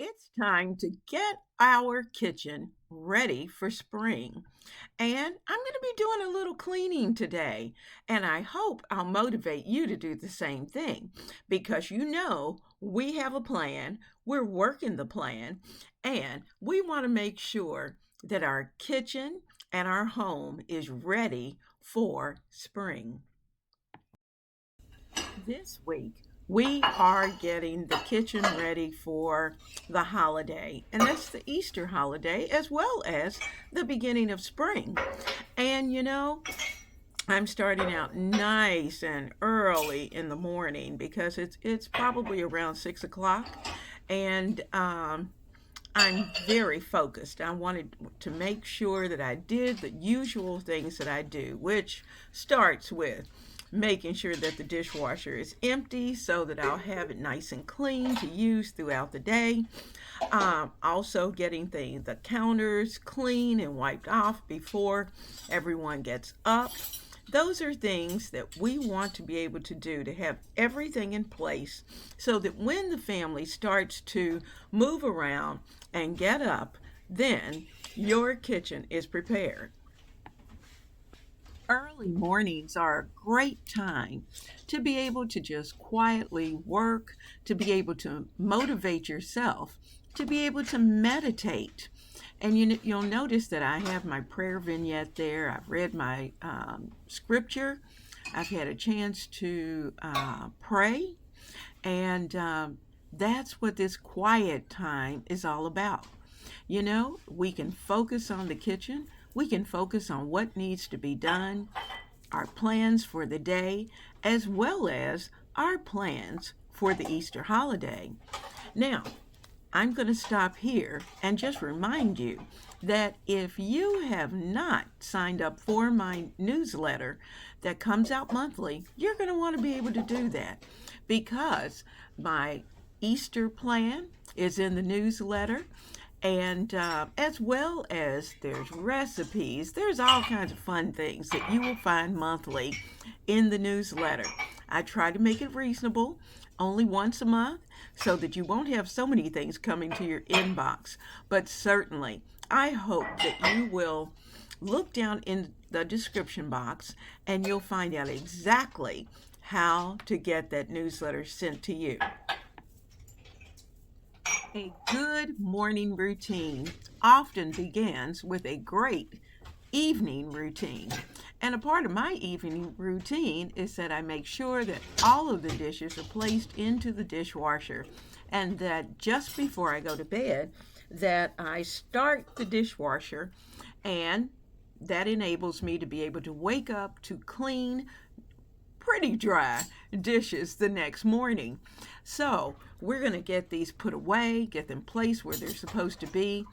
It's time to get our kitchen ready for spring. And I'm going to be doing a little cleaning today. And I hope I'll motivate you to do the same thing because we have a plan, we're working the plan, and we want to make sure that our kitchen and our home is ready for spring. This week, we are getting the kitchen ready for the holiday, and that's the Easter holiday as well as the beginning of spring. And I'm starting out nice and early in the morning because it's probably around 6 o'clock, and I'm very focused. I wanted to make sure that I did the usual things that I do, which starts with making sure that the dishwasher is empty so that I'll have it nice and clean to use throughout the day. Also getting the counters clean and wiped off before everyone gets up. Those are things that we want to be able to do to have everything in place so that when the family starts to move around and get up, then your kitchen is prepared. Early mornings are a great time to be able to just quietly work, to be able to motivate yourself, to be able to meditate. And you'll notice that I have my prayer vignette there. I've read my scripture. I've had a chance to pray. And that's what this quiet time is all about. We can focus on the kitchen. We can focus on what needs to be done, our plans for the day, as well as our plans for the Easter holiday. Now, I'm going to stop here and just remind you that if you have not signed up for my newsletter that comes out monthly, you're going to want to be able to do that because my Easter plan is in the newsletter. And as well as there's recipes, there's all kinds of fun things that you will find monthly in the newsletter. I try to make it reasonable, only once a month, so that you won't have so many things coming to your inbox. But certainly, I hope that you will look down in the description box and you'll find out exactly how to get that newsletter sent to you. A good morning routine often begins with a great evening routine. And a part of my evening routine is that I make sure that all of the dishes are placed into the dishwasher and that just before I go to bed that I start the dishwasher, and that enables me to be able to wake up to clean, pretty dry dishes the next morning. So we're going to get these put away, get them placed where they're supposed to be,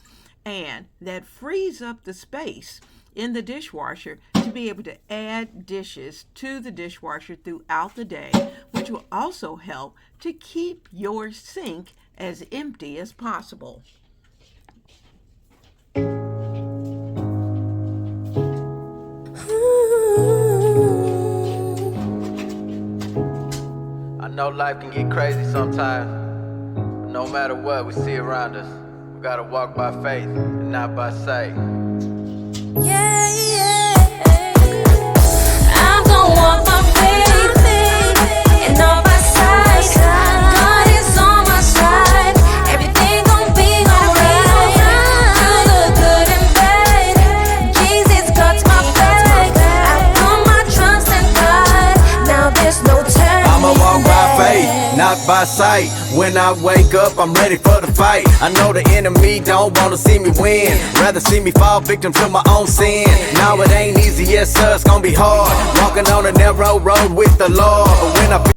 and that frees up the space in the dishwasher to be able to add dishes to the dishwasher throughout the day, which will also help to keep your sink as empty as possible. I know life can get crazy sometimes, but no matter what we see around us, we gotta walk by faith and not by sight. Yeah, yeah. I'm gonna walk by faith and not by sight. God is on my side. Everything gonna be alright. Through the good and bad, Jesus got my back. I put my trust in God. Now there's no turning I'ma walk by faith, back. not by sight. When I wake up, I'm ready for the fight. I know the enemy don't wanna see me win, rather see me fall victim to my own sin. Now it ain't easy, yes sir, it's gonna be hard, walking on a narrow road with the Lord. But when I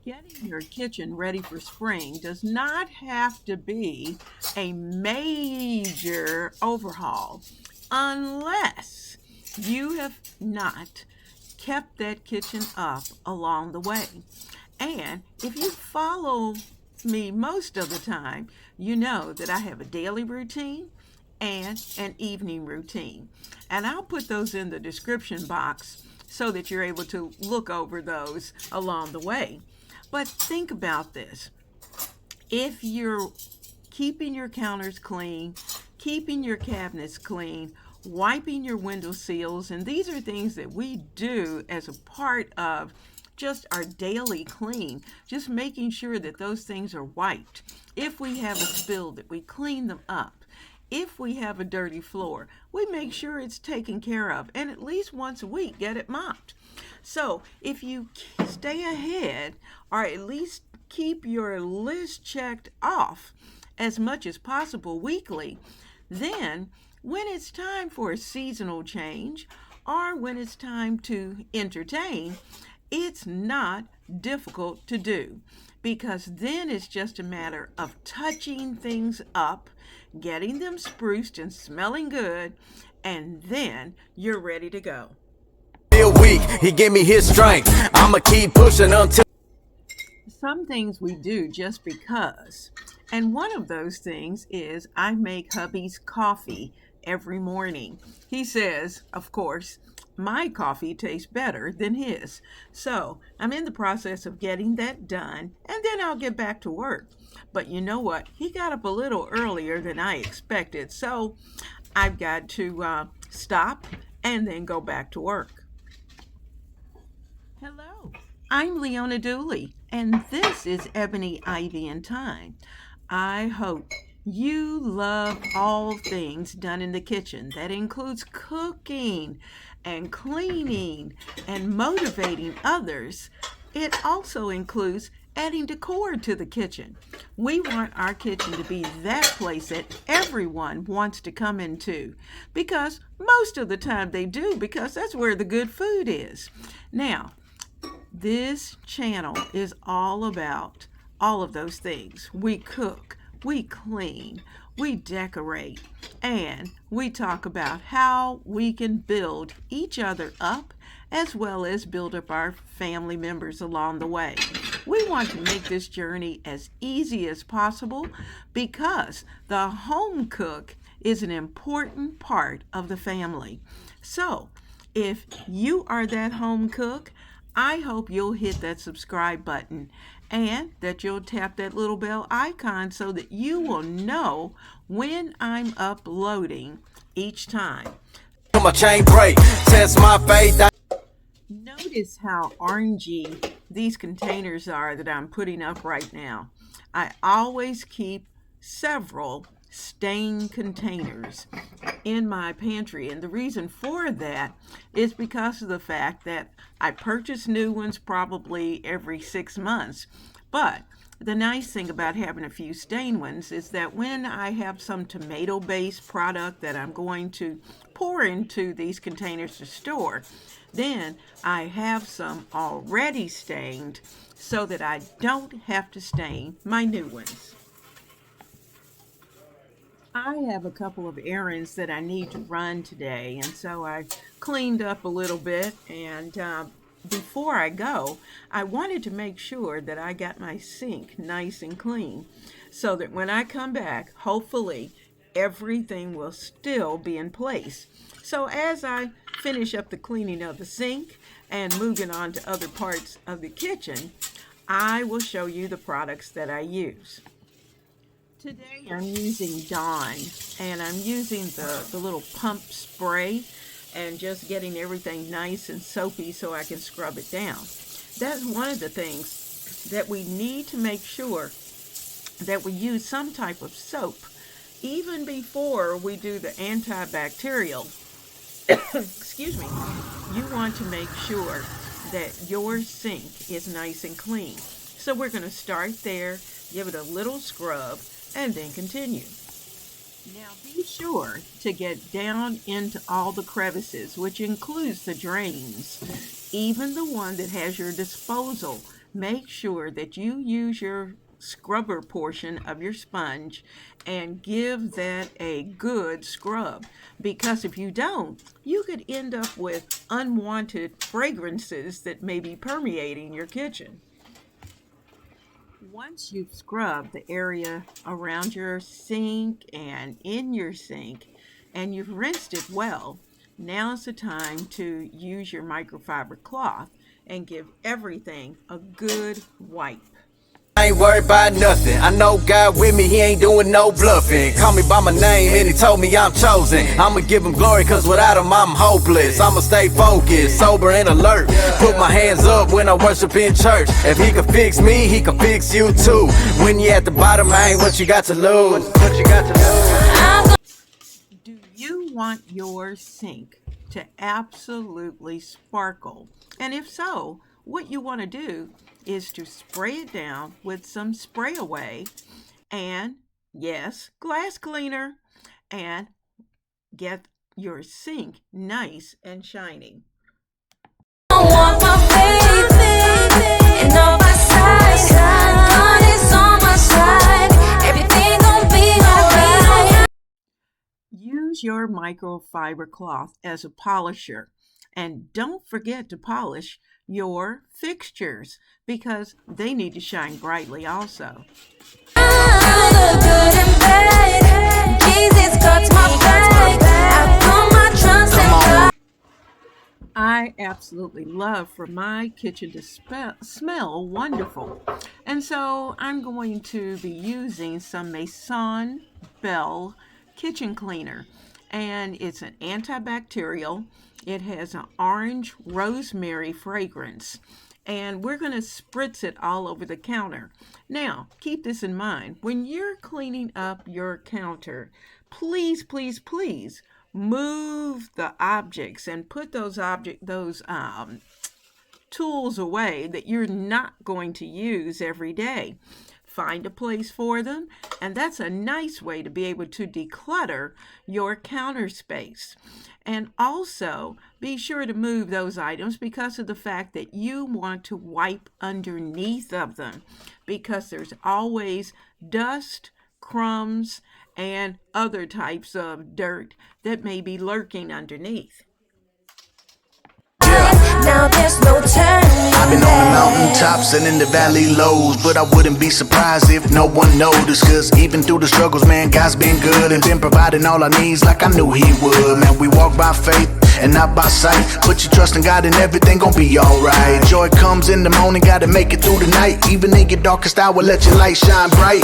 Getting your kitchen ready for spring does not have to be a major overhaul unless you have not kept that kitchen up along the way. And if you follow me most of the time, you know that I have a daily routine and an evening routine. And I'll put those in the description box so that you're able to look over those along the way. But think about this. If your keeping your counters clean, keeping your cabinets clean, wiping your window sills, and these are things that we do as a part of just our daily clean, just making sure that those things are wiped. If we have a spill, that we clean them up. If we have a dirty floor, we make sure it's taken care of, and at least once a week get it mopped. So if you stay ahead, or at least keep your list checked off as much as possible weekly, then when it's time for a seasonal change, or when it's time to entertain, it's not difficult to do, because then it's just a matter of touching things up, getting them spruced and smelling good, and then you're ready to go. Feel weak, he gave me his strength. I'ma keep pushing until. Some things we do just because, and one of those things is I make hubby's coffee every morning. He says, of course, my coffee tastes better than his. So I'm in the process of getting that done, and then I'll get back to work. But you know what? He got up a little earlier than I expected, so I've got to stop and then go back to work. Hello, I'm Leona Dooley, and this is Ebony Ivy Thyme. I hope you love all things done in the kitchen. That includes cooking and cleaning and motivating others. It also includes adding decor to the kitchen. We want our kitchen to be that place that everyone wants to come into, because most of the time they do, because that's where the good food is. Now, this channel is all about all of those things. We cook, we clean, we decorate, and we talk about how we can build each other up, as well as build up our family members along the way. We want to make this journey as easy as possible, because the home cook is an important part of the family. So if you are that home cook, I hope you'll hit that subscribe button, and that you'll tap that little bell icon so that you will know when I'm uploading each time. My chain break, test my faith. Notice how orangey these containers are that I'm putting up right now. I always keep several stained containers in my pantry, and the reason for that is because of the fact that I purchase new ones probably every 6 months. But the nice thing about having a few stained ones is that when I have some tomato-based product that I'm going to pour into these containers to store, then I have some already stained so that I don't have to stain my new ones. I have a couple of errands that I need to run today, and so I cleaned up a little bit, and before I go, I wanted to make sure that I got my sink nice and clean, so that when I come back, hopefully everything will still be in place. So as I finish up the cleaning of the sink and moving on to other parts of the kitchen, I will show you the products that I use. Today I'm using Dawn, and I'm using the little pump spray and just getting everything nice and soapy so I can scrub it down. That's one of the things that we need to make sure that we use some type of soap even before we do the antibacterial. Excuse me. You want to make sure that your sink is nice and clean. So we're going to start there, give it a little scrub, and then continue. Now be sure to get down into all the crevices, which includes the drains, even the one that has your disposal. Make sure that you use your scrubber portion of your sponge and give that a good scrub, because if you don't, you could end up with unwanted fragrances that may be permeating your kitchen. Once you've scrubbed the area around your sink and in your sink, and you've rinsed it well, now's the time to use your microfiber cloth and give everything a good wipe. ain't worried about nothing. I know God with me, he ain't doing no bluffing. Call me by my name and he told me I'm chosen. I'ma give him glory cause without him I'm hopeless. I'ma stay focused, sober and alert. Put my hands up when I worship in church. If he can fix me, he can fix you too. When you at the bottom, I ain't what you got to lose. What you got to lose. Do you want your sink to absolutely sparkle? And if so, what you want to do is to spray it down with some spray away and, yes, glass cleaner, and get your sink nice and shiny. I want my baby, and on my side, God is on my side. Everything gon' be alright. Use your microfiber cloth as a polisher, and don't forget to polish your fixtures because they need to shine brightly also. The good and bad, Jesus got my back. I put my trust in God. I absolutely love for my kitchen to smell wonderful. And so I'm going to be using some Maison Belle kitchen cleaner. And it's an antibacterial. It has an orange rosemary fragrance. And we're going to spritz it all over the counter. Now, keep this in mind. When you're cleaning up your counter, please, please, please move the objects and put those tools away that you're not going to use every day. Find a place for them, and that's a nice way to be able to declutter your counter space. And also be sure to move those items because of the fact that you want to wipe underneath of them because there's always dust, crumbs, and other types of dirt that may be lurking underneath. Now there's no turning I've been on the mountaintops and in the valley lows, but I wouldn't be surprised if no one noticed. Cause even through the struggles, man, God's been good and been providing all our needs like I knew he would. Man, we walk by faith and not by sight. Put your trust in God and everything gon' be alright. Joy comes in the morning, gotta make it through the night. Even in your darkest hour, let your light shine bright.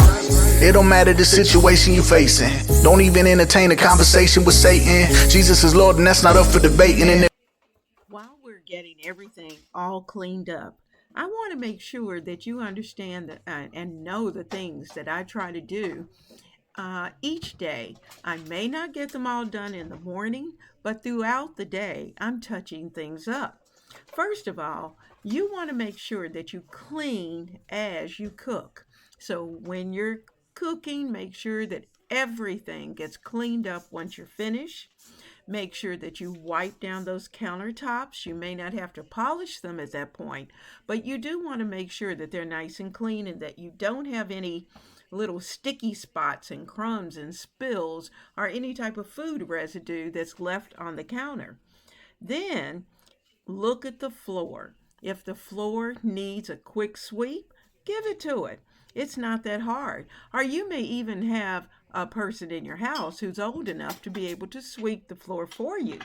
It don't matter the situation you facing. Don't even entertain a conversation with Satan. Jesus is Lord and that's not up for debating. And While we're getting everything all cleaned up, I want to make sure that you understand and know the things that I try to do each day. I may not get them all done in the morning, but throughout the day, I'm touching things up. First of all, you want to make sure that you clean as you cook. So when you're cooking, make sure that everything gets cleaned up once you're finished. Make sure that you wipe down those countertops. You may not have to polish them at that point, but you do want to make sure that they're nice and clean and that you don't have any little sticky spots and crumbs and spills or any type of food residue that's left on the counter. Then look at the floor. If the floor needs a quick sweep, give it to it. It's not that hard. Or you may even have a person in your house who's old enough to be able to sweep the floor for you.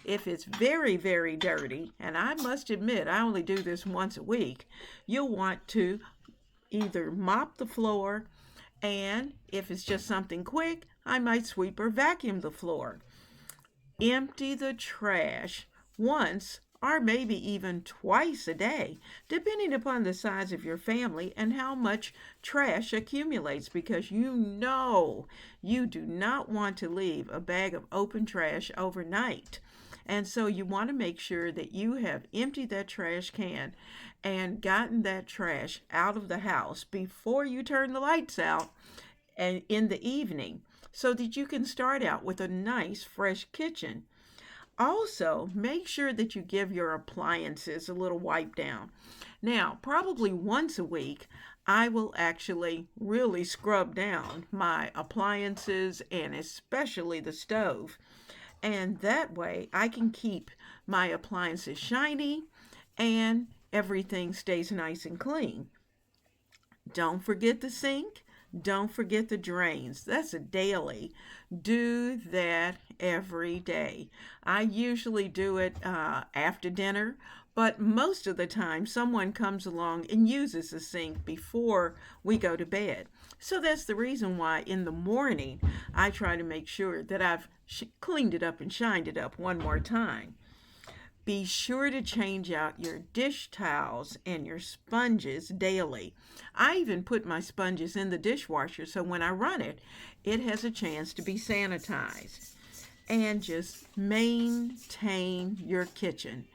If it's very, very dirty, and I must admit, I only do this once a week, you'll want to either mop the floor, and if it's just something quick, I might sweep or vacuum the floor. Empty the trash once or maybe even twice a day, depending upon the size of your family and how much trash accumulates, because you know you do not want to leave a bag of open trash overnight. And so you want to make sure that you have emptied that trash can and gotten that trash out of the house before you turn the lights out and in the evening, so that you can start out with a nice fresh kitchen. Also, make sure that you give your appliances a little wipe down. Now, probably once a week, I will actually really scrub down my appliances and especially the stove. And that way I can keep my appliances shiny and everything stays nice and clean. Don't forget the sink. Don't forget the drains. That's a daily. Do that every day. I usually do it after dinner, But most of the time, someone comes along and uses the sink before we go to bed. So that's the reason why in the morning I try to make sure that I've cleaned it up and shined it up one more time. Be sure to change out your dish towels and your sponges daily. I even put my sponges in the dishwasher so when I run it, it has a chance to be sanitized. And just maintain your kitchen.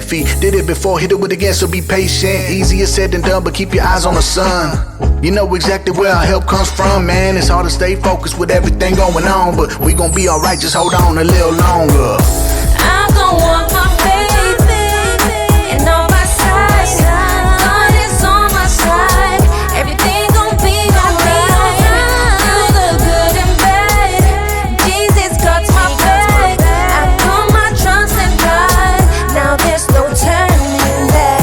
Did it before, hit it with again, so be patient. Easier said than done, but keep your eyes on the sun. You know exactly where our help comes from, man. It's hard to stay focused with everything going on, but we gon' be alright, just hold on a little longer. I'm gonna walk my faith and on my side. God is on my side. Everything gon' be alright. Through the good and bad, Jesus got my back. I put my trust in God. Now there's no turning back.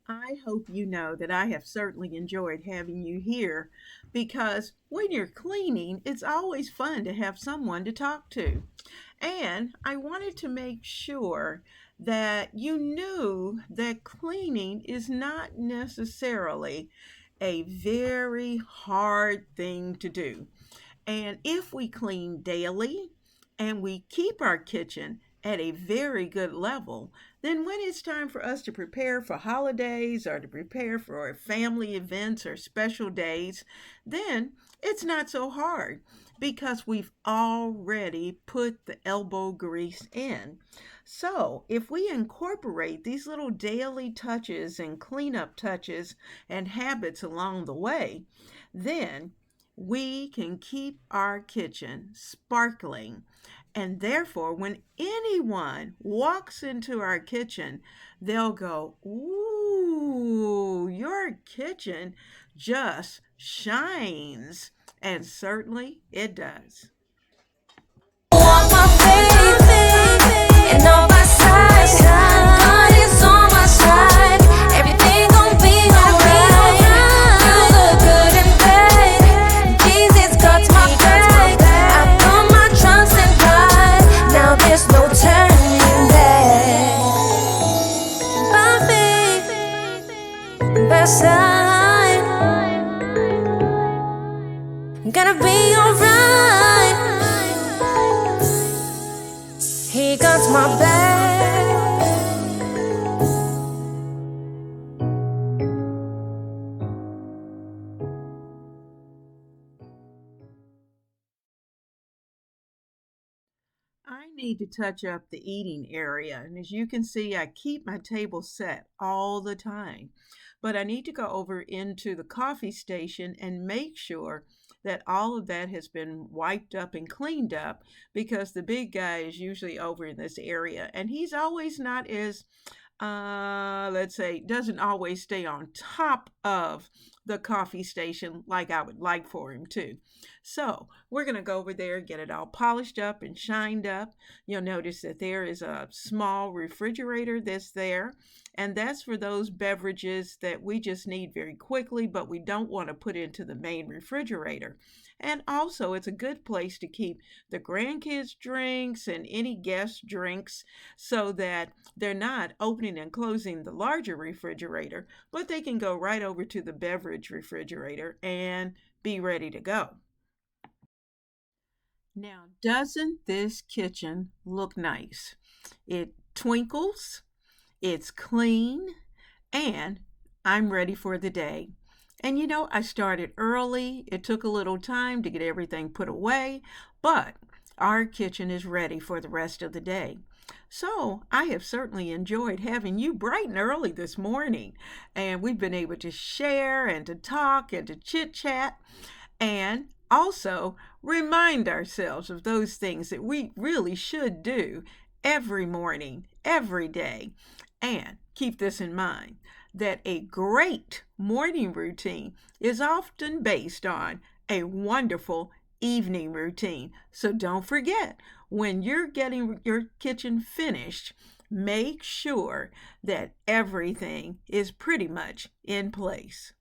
I hope you know that I have certainly enjoyed having you here because when you're cleaning, it's always fun to have someone to talk to. And I wanted to make sure that you knew that cleaning is not necessarily a very hard thing to do. And if we clean daily and we keep our kitchen at a very good level, then when it's time for us to prepare for holidays or to prepare for family events or special days, then it's not so hard because we've already put the elbow grease in. So if we incorporate these little daily touches and cleanup touches and habits along the way, then we can keep our kitchen sparkling. And therefore, when anyone walks into our kitchen, they'll go, "Ooh, your kitchen just shines." And certainly it does. Walk my faith and on my side. God is on my side. Everything gon' be alright. Through the good and bad, Jesus got my back. I put my trust in God. Now there's no turning back. By faith, by sight. Gonna be alright. He got my back. I need to touch up the eating area. And as you can see, I keep my table set all the time. But I need to go over into the coffee station and make sure that all of that has been wiped up and cleaned up because the big guy is usually over in this area and he's always not as let's say, doesn't always stay on top of the coffee station like I would like for him to. So we're going to go over there, get it all polished up and shined up. You'll notice that there is a small refrigerator that's there, and that's for those beverages that we just need very quickly, but we don't want to put into the main refrigerator. And also, it's a good place to keep the grandkids' drinks and any guest drinks so that they're not opening and closing the larger refrigerator, but they can go right over to the beverage refrigerator and be ready to go. Now, doesn't this kitchen look nice? It twinkles, it's clean, and I'm ready for the day. And you know, I started early. It took a little time to get everything put away, but our kitchen is ready for the rest of the day. So I have certainly enjoyed having you bright and early this morning. And we've been able to share and to talk and to chit chat and also remind ourselves of those things that we really should do every morning, every day. And keep this in mind, that a great morning routine is often based on a wonderful evening routine. So don't forget, when you're getting your kitchen finished, make sure that everything is pretty much in place.